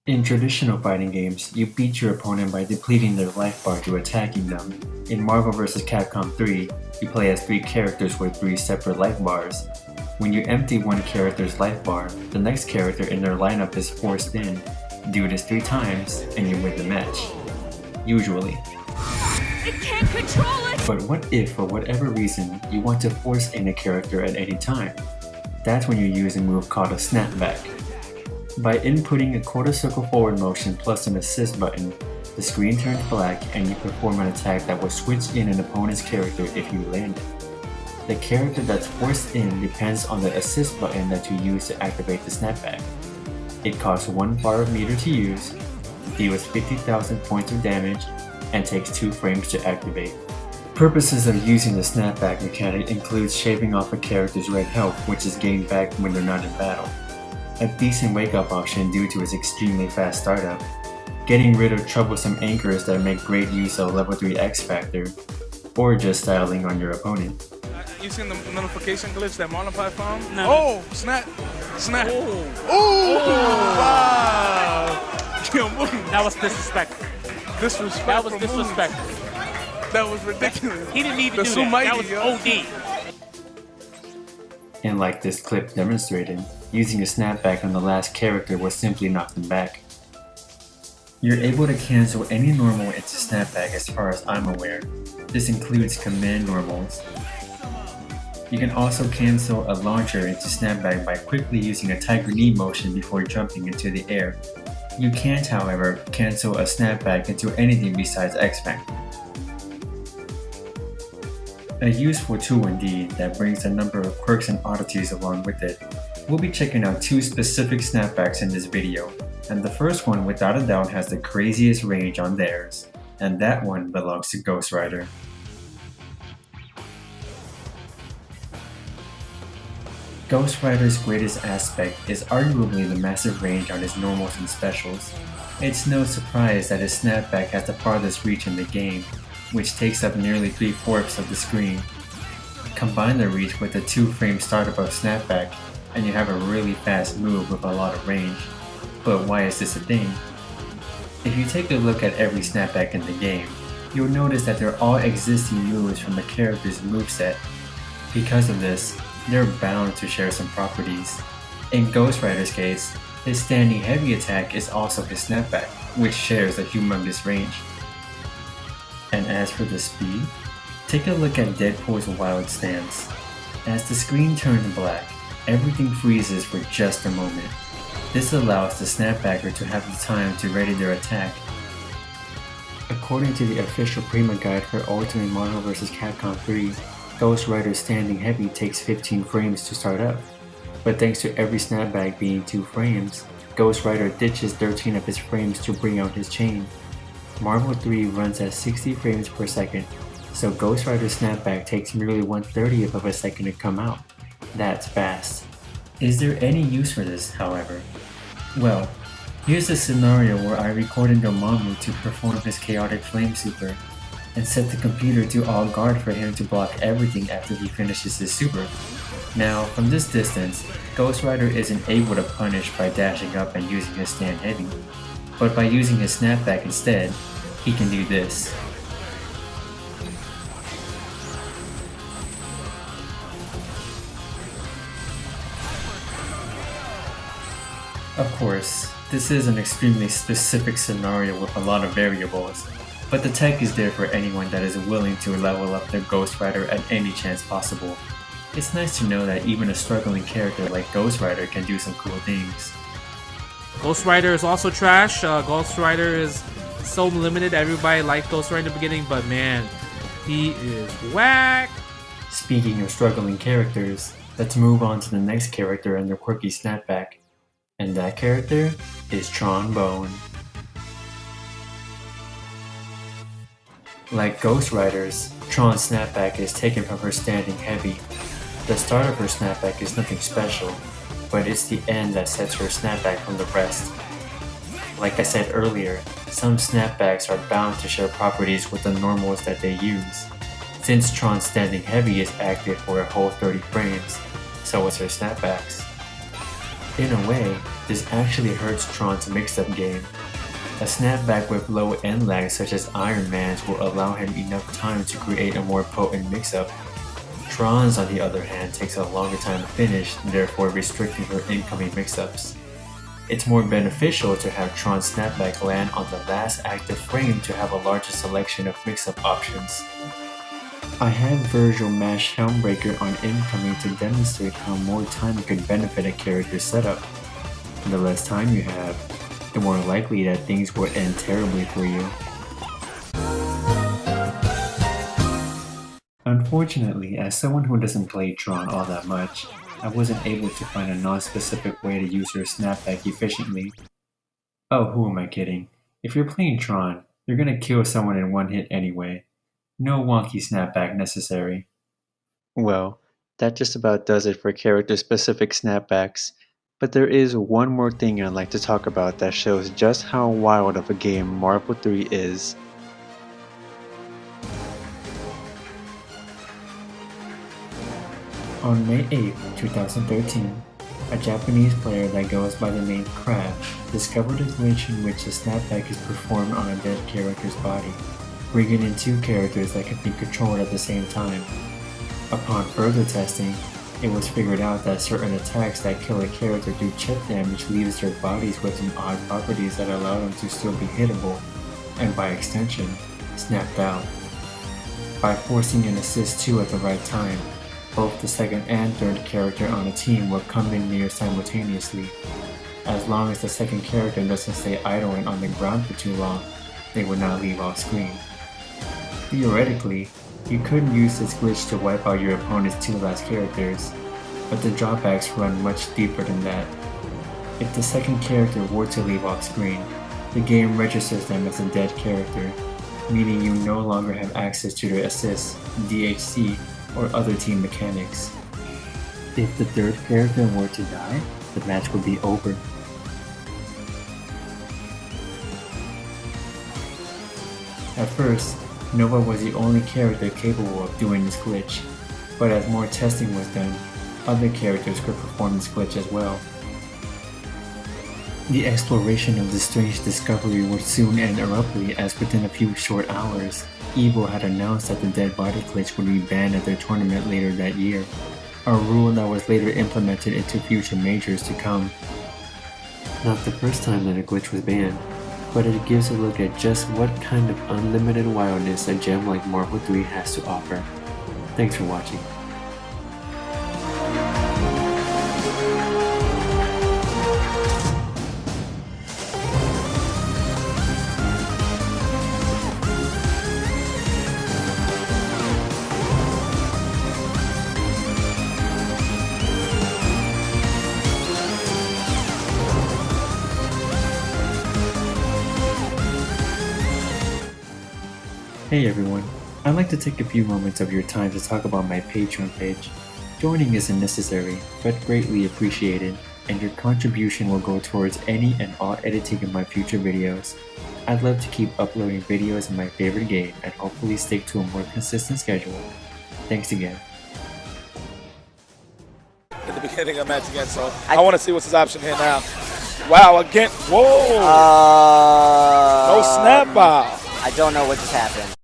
In traditional fighting games, you beat your opponent by depleting their life bar to attacking them. In Marvel vs. Capcom 3, you play as 3 characters with 3 separate life bars. When you empty one character's life bar, the next character in their lineup is forced in. Do this 3 times, and you win the match. Usually. It can't control it! But what if, for whatever reason, you want to force in a character at any time? That's when you use a move called a snapback. By inputting a quarter circle forward motion plus an assist button, the screen turns black and you perform an attack that will switch in an opponent's character if you land it. The character that's forced in depends on the assist button that you use to activate the snapback. It costs 1 bar of meter to use, deals 50,000 points of damage, and takes 2 frames to activate. Purposes of using the snapback mechanic includes shaving off a character's red health, which is gained back when they're not in battle. A decent wake-up option due to its extremely fast startup. Getting rid of troublesome anchors that make great use of level 3 X Factor, or just styling on your opponent. You seen the notification glitch that Marlon found? No. Oh, snap. Oh, wow. That was disrespectful. Disrespectful. That was disrespectful. That was ridiculous. He didn't need to do that. That was OD. And like this clip demonstrated, using a snapback on the last character will simply knock them back. You're able to cancel any normal into snapback as far as I'm aware. This includes command normals. You can also cancel a launcher into snapback by quickly using a tiger knee motion before jumping into the air. You can't, however, cancel a snapback into anything besides X Factor. A useful tool indeed that brings a number of quirks and oddities along with it. We'll be checking out 2 specific snapbacks in this video, and the first one without a doubt has the craziest range on theirs, and that one belongs to Ghost Rider. Ghost Rider's greatest aspect is arguably the massive range on his normals and specials. It's no surprise that his snapback has the farthest reach in the game, which takes up nearly 3/4 of the screen. Combine the reach with the 2-frame startup of snapback, and you have a really fast move with a lot of range. But why is this a thing? If you take a look at every snapback in the game, you'll notice that they're all existing moves from the character's moveset. Because of this, they're bound to share some properties. In Ghost Rider's case, his standing heavy attack is also his snapback, which shares a humongous range. And as for the speed, take a look at Deadpool's wild stance. As the screen turns black, everything freezes for just a moment. This allows the snapbacker to have the time to ready their attack. According to the official Prima guide for Ultimate Marvel vs. Capcom 3, Ghost Rider's standing heavy takes 15 frames to start up. But thanks to every snapback being 2 frames, Ghost Rider ditches 13 of his frames to bring out his chain. Marvel 3 runs at 60 frames per second, so Ghost Rider's snapback takes merely 1/30th of a second to come out. That's fast. Is there any use for this, however? Well, here's a scenario where I recorded Dormammu to perform his chaotic flame super, and set the computer to all guard for him to block everything after he finishes his super. Now, from this distance, Ghost Rider isn't able to punish by dashing up and using his stand heavy, but by using his snapback instead, he can do this. Of course, this is an extremely specific scenario with a lot of variables, but the tech is there for anyone that is willing to level up their Ghost Rider at any chance possible. It's nice to know that even a struggling character like Ghost Rider can do some cool things. Ghost Rider is also trash. Ghost Rider is so limited. Everybody liked Ghost Rider in the beginning, but man, he is whack. Speaking of struggling characters, let's move on to the next character and their quirky snapback. And that character is Tron Bonne. Like Ghost Rider's, Tron's snapback is taken from her standing heavy. The start of her snapback is nothing special, but it's the end that sets her snapback from the rest. Like I said earlier, some snapbacks are bound to share properties with the normals that they use. Since Tron's standing heavy is active for a whole 30 frames, so is her snapbacks. In a way, this actually hurts Tron's mix-up game. A snapback with low end lag such as Iron Man's will allow him enough time to create a more potent mix-up. Tron's, on the other hand, takes a longer time to finish, therefore restricting her incoming mix-ups. It's more beneficial to have Tron's snapback land on the last active frame to have a larger selection of mix-up options. I had Virgil mash Helmbreaker on incoming to demonstrate how more time could benefit a character's setup. The less time you have, the more likely that things will end terribly for you. Unfortunately, as someone who doesn't play Tron all that much, I wasn't able to find a non-specific way to use her snapback efficiently. Oh, who am I kidding? If you're playing Tron, you're gonna kill someone in one hit anyway. No wonky snapback necessary. Well, that just about does it for character-specific snapbacks, but there is one more thing I'd like to talk about that shows just how wild of a game Marvel 3 is. On May 8, 2013, a Japanese player that goes by the name Crab discovered a glitch in which a snapback is performed on a dead character's body, bringing in two characters that can be controlled at the same time. Upon further testing, it was figured out that certain attacks that kill a character do chip damage leaves their bodies with some odd properties that allow them to still be hittable, and by extension, snapped out. By forcing an assist 2 at the right time, both the second and third character on a team will come in near simultaneously. As long as the second character doesn't stay idling on the ground for too long, they will not leave off screen. Theoretically, you could use this glitch to wipe out your opponent's two last characters, but the drawbacks run much deeper than that. If the second character were to leave off screen, the game registers them as a dead character, meaning you no longer have access to their assists, DHC, or other team mechanics. If the third character were to die, the match would be over. At first, Nova was the only character capable of doing this glitch, but as more testing was done, other characters could perform this glitch as well. The exploration of this strange discovery would soon end abruptly, as within a few short hours, EVO had announced that the dead body glitch would be banned at their tournament later that year, a rule that was later implemented into future majors to come. Not the first time that a glitch was banned, but it gives a look at just what kind of unlimited wildness a gem like Marvel 3 has to offer. Thanks for watching. Hey everyone, I'd like to take a few moments of your time to talk about my Patreon page. Joining isn't necessary, but greatly appreciated, and your contribution will go towards any and all editing of my future videos. I'd love to keep uploading videos of my favorite game and hopefully stick to a more consistent schedule. Thanks again. In the beginning of the match again, so I want to see what's his option here now. Wow, again, whoa! No snap ball. I don't know what just happened.